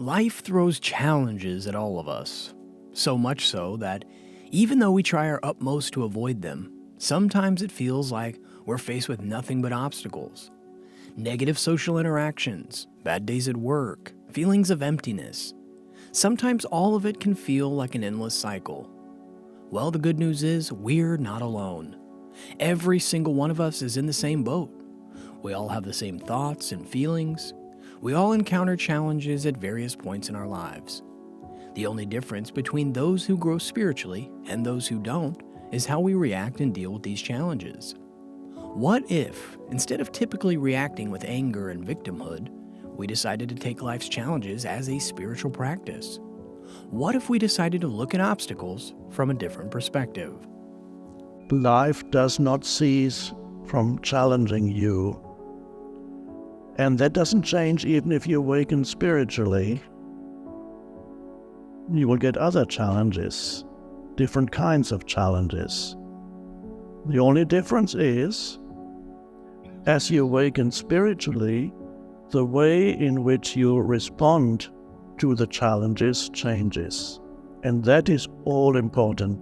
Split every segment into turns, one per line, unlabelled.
Life throws challenges at all of us, so much so that even though we try our utmost to avoid them, sometimes it feels like we're faced with nothing but obstacles. Negative social interactions, bad days at work, feelings of emptiness. Sometimes all of it can feel like an endless cycle. Well, the good news is we're not alone. Every single one of us is in the same boat. We all have the same thoughts and feelings. We all encounter challenges at various points in our lives. The only difference between those who grow spiritually and those who don't is how we react and deal with these challenges. What if, instead of typically reacting with anger and victimhood, we decided to take life's challenges as a spiritual practice? What if we decided to look at obstacles from a different perspective?
Life does not cease from challenging you. And that doesn't change even if you awaken spiritually. You will get other challenges, different kinds of challenges. The only difference is, as you awaken spiritually, the way in which you respond to the challenges changes. And that is all important.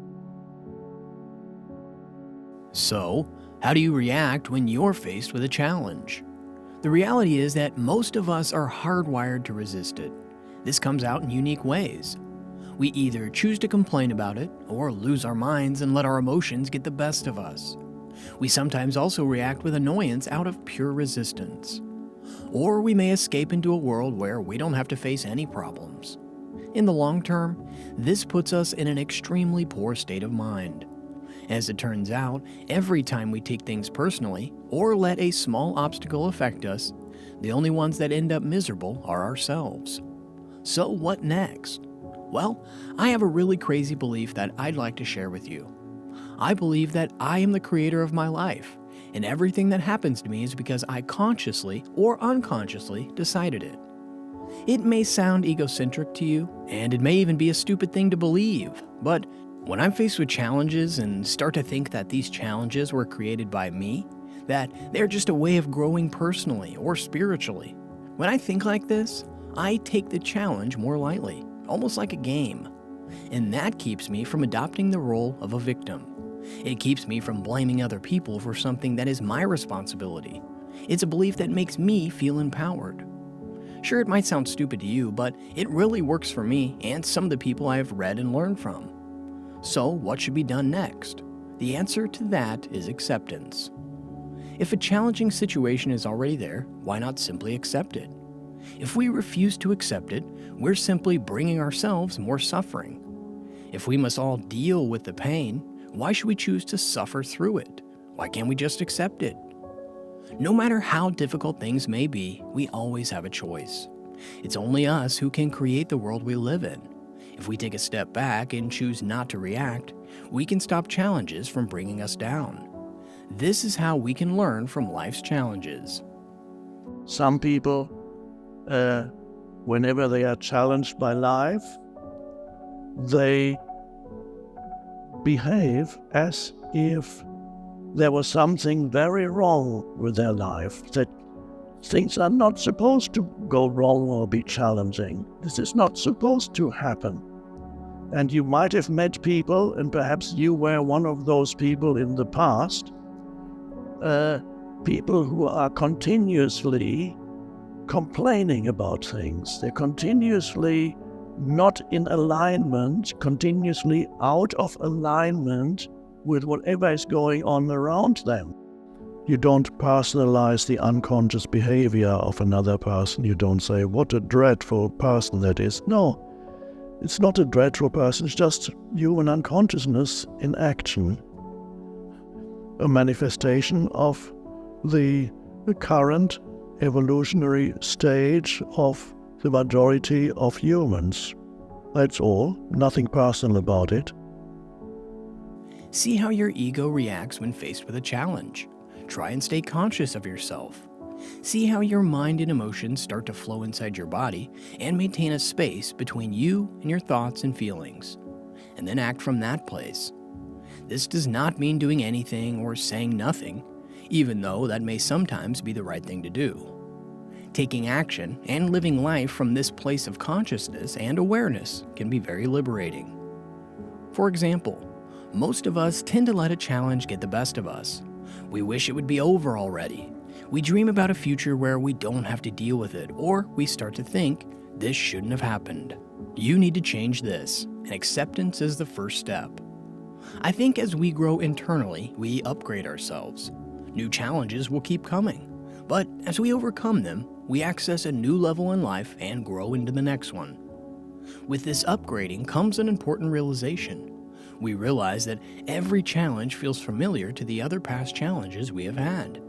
So, how do you react when you're faced with a challenge? The reality is that most of us are hardwired to resist it. This comes out in unique ways. We either choose to complain about it or lose our minds and let our emotions get the best of us. We sometimes also react with annoyance out of pure resistance. Or we may escape into a world where we don't have to face any problems. In the long term, this puts us in an extremely poor state of mind. As it turns out, every time we take things personally or let a small obstacle affect us, the only ones that end up miserable are ourselves. So what next? Well, I have a really crazy belief that I'd like to share with you. I believe that I am the creator of my life, and everything that happens to me is because I consciously or unconsciously decided it. It may sound egocentric to you, and it may even be a stupid thing to believe, but when I'm faced with challenges and start to think that these challenges were created by me, that they're just a way of growing personally or spiritually, when I think like this, I take the challenge more lightly, almost like a game. And that keeps me from adopting the role of a victim. It keeps me from blaming other people for something that is my responsibility. It's a belief that makes me feel empowered. Sure, it might sound stupid to you, but it really works for me and some of the people I have read and learned from. So, what should be done next? The answer to that is acceptance. If a challenging situation is already there, why not simply accept it? If we refuse to accept it, we're simply bringing ourselves more suffering. If we must all deal with the pain, why should we choose to suffer through it? Why can't we just accept it? No matter how difficult things may be, we always have a choice. It's only us who can create the world we live in. If we take a step back and choose not to react, we can stop challenges from bringing us down. This is how we can learn from life's challenges.
Some people, whenever they are challenged by life, they behave as if there was something very wrong with their life, that things are not supposed to go wrong or be challenging. This is not supposed to happen. And you might have met people, and perhaps you were one of those people in the past, people who are continuously complaining about things. They're continuously not in alignment, continuously out of alignment with whatever is going on around them. You don't personalize the unconscious behavior of another person. You don't say, what a dreadful person that is. No, it's not a dreadful person. It's just human unconsciousness in action. A manifestation of the current evolutionary stage of the majority of humans. That's all. Nothing personal about it.
See how your ego reacts when faced with a challenge. Try and stay conscious of yourself. See how your mind and emotions start to flow inside your body and maintain a space between you and your thoughts and feelings. And then act from that place. This does not mean doing anything or saying nothing, even though that may sometimes be the right thing to do. Taking action and living life from this place of consciousness and awareness can be very liberating. For example, most of us tend to let a challenge get the best of us. We wish it would be over already. We dream about a future where we don't have to deal with it, or we start to think, this shouldn't have happened. You need to change this, and acceptance is the first step. I think as we grow internally, we upgrade ourselves. New challenges will keep coming, but as we overcome them, we access a new level in life and grow into the next one. With this upgrading comes an important realization. We realize that every challenge feels familiar to the other past challenges we have had.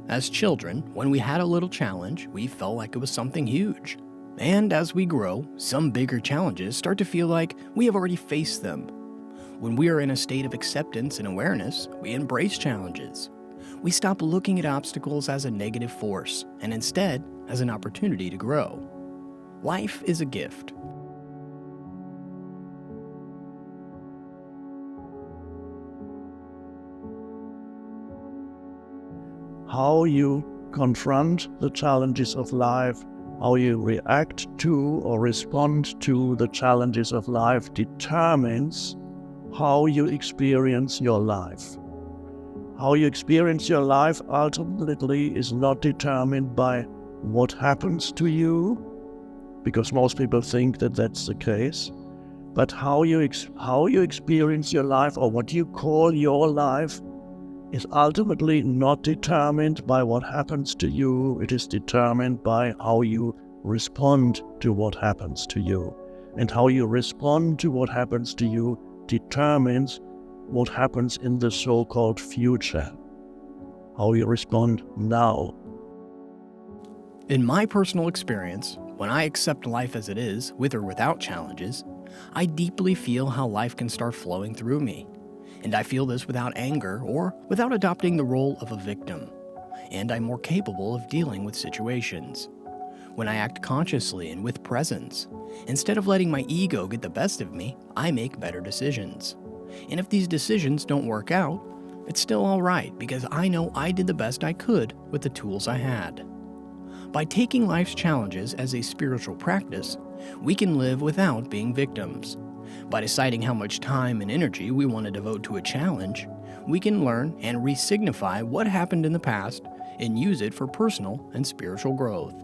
As children, when we had a little challenge, we felt like it was something huge. And as we grow, some bigger challenges start to feel like we have already faced them. When we are in a state of acceptance and awareness, we embrace challenges. We stop looking at obstacles as a negative force, and instead as an opportunity to grow. Life is a gift.
How you confront the challenges of life, how you react to or respond to the challenges of life determines how you experience your life. How you experience your life ultimately is not determined by what happens to you, because most people think that that's the case, but how you experience your life, or what you call your life, is ultimately not determined by what happens to you. It is determined by how you respond to what happens to you. And how you respond to what happens to you determines what happens in the so-called future. How you respond now.
In my personal experience, when I accept life as it is, with or without challenges, I deeply feel how life can start flowing through me. And I feel this without anger or without adopting the role of a victim. And I'm more capable of dealing with situations. When I act consciously and with presence, instead of letting my ego get the best of me, I make better decisions. And if these decisions don't work out, it's still all right, because I know I did the best I could with the tools I had. By taking life's challenges as a spiritual practice, we can live without being victims. By deciding how much time and energy we want to devote to a challenge, we can learn and re-signify what happened in the past and use it for personal and spiritual growth.